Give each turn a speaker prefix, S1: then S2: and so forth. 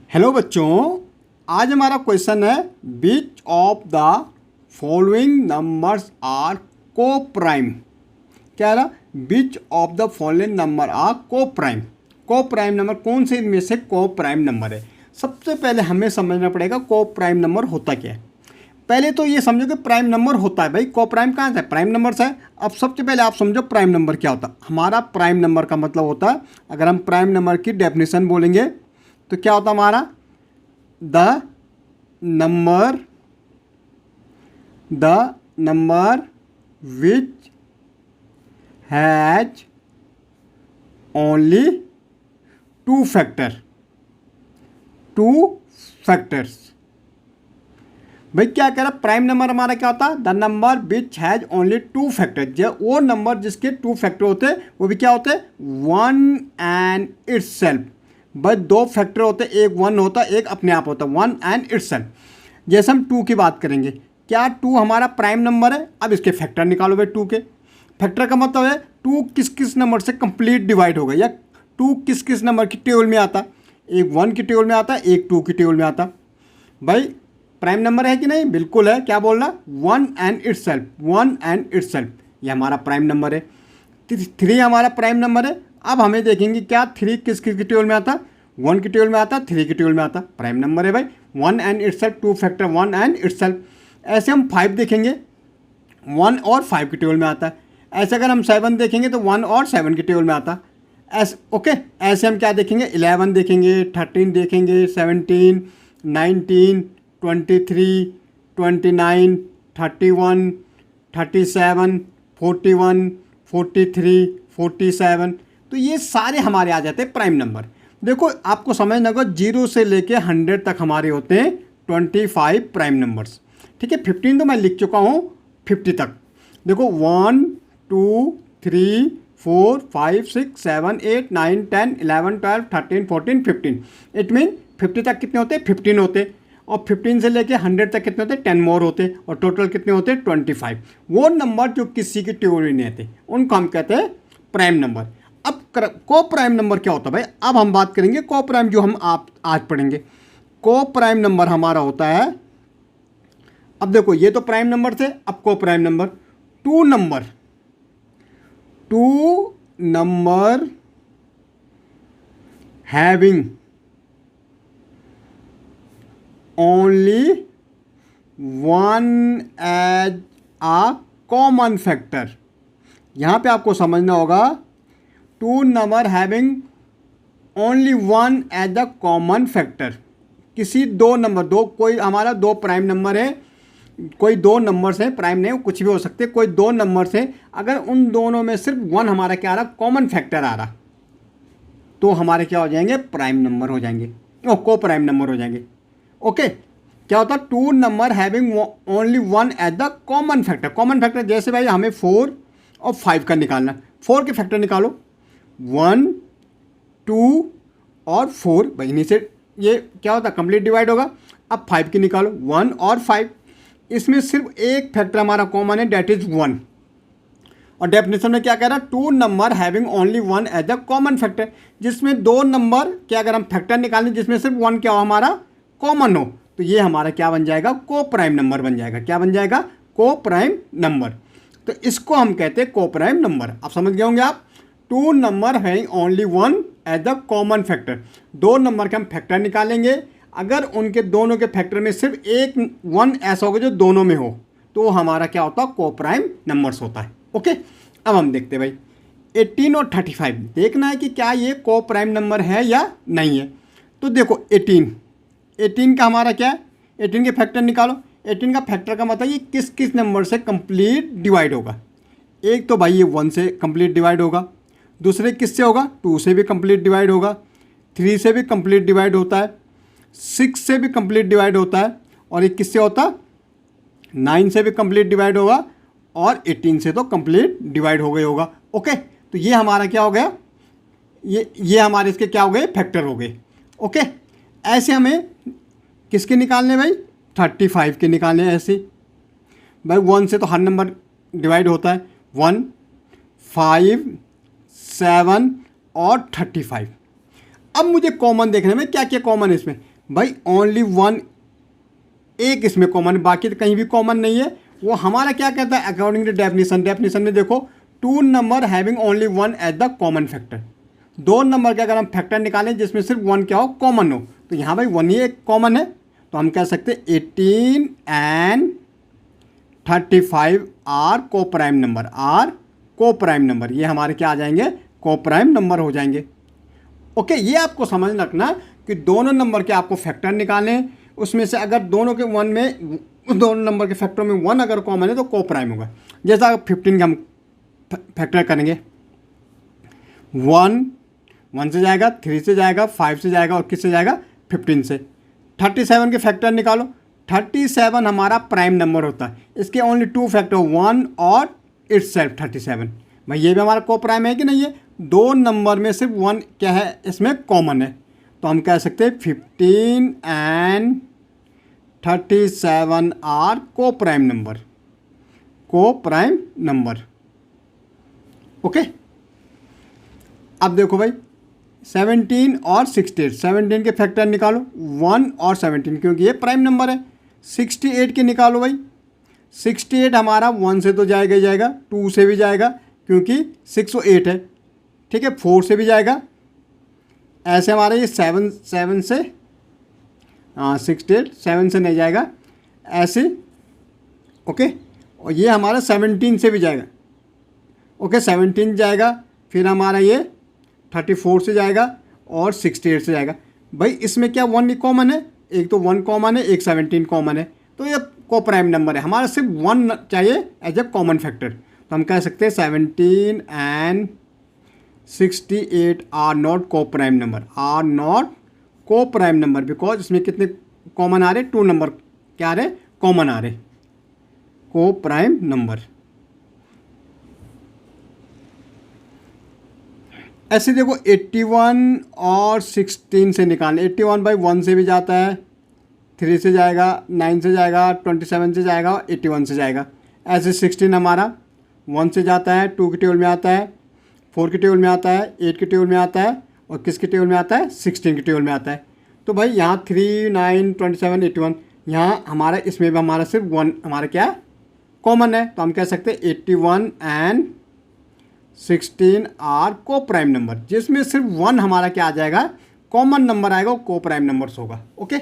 S1: Hello बच्चों, आज हमारा क्वेश्चन है which of the following numbers are coprime. क्या है? Which of the following number are coprime. Coprime number कौन से इनमें से को प्राइम नंबर है? सबसे पहले हमें समझना पड़ेगा को प्राइम नंबर होता क्या है। पहले तो ये समझो कि प्राइम नंबर होता है। भाई को प्राइम कहाँ से? प्राइम नंबर से है। अब सबसे पहले आप समझो प्राइम नंबर क्या होता है। हमारा प्राइम नंबर का मतलब होता है, अगर हम प्राइम नंबर की डेफिनेशन बोलेंगे तो क्या होता हमारा? The number which has only two factors. भाई क्या कह रहा? प्राइम नंबर हमारा क्या होता है? The number which has only two factor. जो वो नंबर जिसके टू फैक्टर होते हैं वो भी क्या होते हैं? One and itself. बस दो फैक्टर होते हैं, एक वन होता है, एक अपने आप होता है, वन एंड इट्ससेल्फ। जैसे हम टू की बात करेंगे, क्या टू हमारा प्राइम नंबर है? अब इसके फैक्टर निकालो भाई। टू के फैक्टर का मतलब है टू किस किस नंबर से कंप्लीट डिवाइड होगा, या टू किस किस नंबर की टेबल में आता। एक वन की टेबल में आता, एक टू की टेबल में आता। भाई प्राइम नंबर है कि नहीं? बिल्कुल है। क्या बोल रहा? वन एंड इट्ससेल्फ, वन एंड इट्ससेल्फ, ये हमारा प्राइम नंबर है। थ्री हमारा प्राइम नंबर है। अब हमें देखेंगे क्या थ्री किस किस की टेबल में आता? वन की टेबल में आता, थ्री की टेबल में आता। प्राइम नंबर है भाई, one and itself, two factor one and itself. ऐसे हम फाइव देखेंगे, वन और फाइव की टेबल में आता है। ऐसे अगर हम सेवन देखेंगे तो वन और सेवन की टेबल में आता। ऐसे ओके। ऐसे हम क्या देखेंगे? 11 देखेंगे, 13 देखेंगे, 17, 19, 23, 29, 31, 37, 41, 43, 47। तो ये सारे हमारे आ जाते हैं प्राइम नंबर। देखो आपको समझना होगा, 0 से लेके 100 तक हमारे होते हैं 25 प्राइम नंबर्स। ठीक है, 15 तो मैं लिख चुका हूँ, 50 तक। देखो 1, 2, 3, 4, 5, 6, 7, 8, 9, 10, 11, 12, 13, 14, 15। इट मीन 50 तक कितने होते हैं? 15 होते हैं। और 15 से लेके 100 तक कितने होते हैं? 10 मोर होते हैं। और टोटल कितने होते हैं? 25। वो नंबर जो किसी की टेबल में नहीं आते उनको हम कहते हैं प्राइम नंबर। अब को प्राइम नंबर क्या होता है भाई? अब हम बात करेंगे को प्राइम, जो हम आप आज पढ़ेंगे। को प्राइम नंबर हमारा होता है, अब देखो ये तो प्राइम नंबर थे। अब coprime number two number having only one as a common factor. यहाँ पे आपको समझना होगा, two number having only one as a common factor. किसी दो नंबर, कोई हमारा दो प्राइम नंबर है, कोई दो नंबर्स हैं, प्राइम नहीं कुछ भी हो सकते, कोई दो नंबर्स हैं, अगर उन दोनों में सिर्फ वन हमारा क्या आ रहा? कॉमन फैक्टर आ रहा, तो हमारे क्या हो जाएंगे? प्राइम नंबर हो जाएंगे, को प्राइम नंबर हो जाएंगे। ओके। क्या होता है? Two number having only one as the common factor. Common factor जैसे भाई हमें 4 और 5 का निकालना। 4 के फैक्टर निकालो, 1, 2 और 4। भाई इन्हीं से ये क्या होता है? कंप्लीट डिवाइड होगा। अब 5 की निकालो, 1 और 5। इसमें सिर्फ एक फैक्टर हमारा कॉमन है, डेट इज 1। और डेफिनेशन में क्या कह रहा है? Two number having only one as the common factor, जिसमें दो नंबर क्या अगर हम फैक्टर निकालें जिसमें सिर्फ वन क्या हो हमारा? कॉमन हो, तो ये हमारा क्या बन जाएगा? को प्राइम नंबर बन जाएगा। क्या बन जाएगा? को प्राइम नंबर। तो इसको हम कहते हैं को प्राइम नंबर। आप समझ गए होंगे आप। Two number having only one as the common factor, दो नंबर के हम फैक्टर निकालेंगे, अगर उनके दोनों के फैक्टर में सिर्फ एक वन ऐसा होगा जो दोनों में हो, तो हमारा क्या होता है? को प्राइम नंबर्स होता है। ओके। अब हम देखते हैं भाई 18 और 35, देखना है कि क्या ये को प्राइम नंबर है या नहीं है। तो देखो 18 का हमारा क्या है? 18 के फैक्टर निकालो। 18 का फैक्टर का मतलब ये किस किस नंबर से कंप्लीट डिवाइड होगा। एक तो भाई ये 1 से कंप्लीट डिवाइड होगा, दूसरे किससे होगा? 2 से भी कंप्लीट डिवाइड होगा, 3 से भी कंप्लीट डिवाइड होता है, 6 से भी कंप्लीट डिवाइड होता है, और ये किससे होता? 9 से भी कंप्लीट डिवाइड होगा, और 18 से तो कंप्लीट डिवाइड हो गई होगा। ओके। तो ये हमारा क्या हो गया? ये हमारे इसके क्या हो गए? फैक्टर हो गए। ओके। ऐसे हमें किसके निकालने भाई? 35 के निकालने। ऐसे भाई 1 से तो हर नंबर डिवाइड होता है, 1, 5, 7 और 35। अब मुझे कॉमन देखने में क्या क्या कॉमन है इसमें। भाई ओनली वन, एक इसमें कॉमन, बाकी तो कहीं भी कॉमन नहीं है। वो हमारा क्या कहता है अकॉर्डिंग टू डेफिनेशन में देखो, two number having only one as the common factor. दो नंबर के अगर हम फैक्टर निकालें जिसमें सिर्फ वन क्या हो, कॉमन हो, तो यहाँ भाई वन ही एक कॉमन है, तो हम कह सकते हैं 18 and 35 are coprime number, are coprime number, ये हमारे क्या आ जाएंगे, को प्राइम नंबर हो जाएंगे। ओके, ये आपको समझ रखना कि दोनों नंबर के आपको फैक्टर निकालें, उसमें से अगर दोनों के वन में, दोनों नंबर के फैक्टरों में वन अगर कॉमन है तो को प्राइम होगा। जैसा 15 का हम फैक्टर करेंगे, वन से जाएगा, 3 से जाएगा, 5 से जाएगा और किससे जाएगा, 15 से। 37 के फैक्टर निकालो, 37 हमारा प्राइम नंबर होता है, इसके ओनली टू फैक्टर, वन और इट्ससेल्फ 37। भाई ये भी हमारा को प्राइम है कि नहीं है, दो नंबर में सिर्फ वन क्या है इसमें कॉमन है, तो हम कह सकते हैं 15 and 37 are coprime number, को प्राइम नंबर। ओके, अब देखो भाई 17 और 68, 17 के फैक्टर निकालो, 1 और 17 क्योंकि ये प्राइम नंबर है। 68 के निकालो भाई, 68 हमारा 1 से तो जाएगा ही जाएगा, 2 से भी जाएगा क्योंकि 6 और 8 है, ठीक है, 4 से भी जाएगा, ऐसे हमारा ये 7 से 68 7 से नहीं जाएगा ऐसे। ओके, और ये हमारा 17 से भी जाएगा, ओके 17 जाएगा, फिर हमारा ये 34 से जाएगा और 68 से जाएगा। भाई इसमें क्या वन कॉमन है, एक तो 1 कॉमन है, एक 17 कॉमन है, तो ये को प्राइम नंबर है, हमारा सिर्फ 1 चाहिए एज ए कॉमन फैक्टर, तो हम कह सकते हैं 17 एंड 68 आर नॉट को प्राइम नंबर, आर नॉट को प्राइम नंबर, बिकॉज इसमें कितने कॉमन आ रहे, 2 नंबर क्या आ रहे, कॉमन आ रहे, को प्राइम नंबर। ऐसे देखो 81 और 16 से निकालना, 81 बाई 1 से भी जाता है, 3 से जाएगा, 9 से जाएगा, 27 से जाएगा और 81 से जाएगा। ऐसे 16 हमारा 1 से जाता है, 2 के टेबल में आता है, 4 के टेबल में आता है, 8 के टेबल में आता है और किसके टेबल में आता है, 16 के टेबल में आता है। तो भाई यहाँ 3, 9, 27, 81, यहाँ हमारा इसमें भी हमारा सिर्फ 1 हमारा क्या कॉमन है, तो हम कह सकते हैं 81 and 16 are coprime number, जिसमें सिर्फ 1 हमारा क्या आ जाएगा, कॉमन नंबर आएगा, वो को प्राइम नंबर्स होगा। ओके।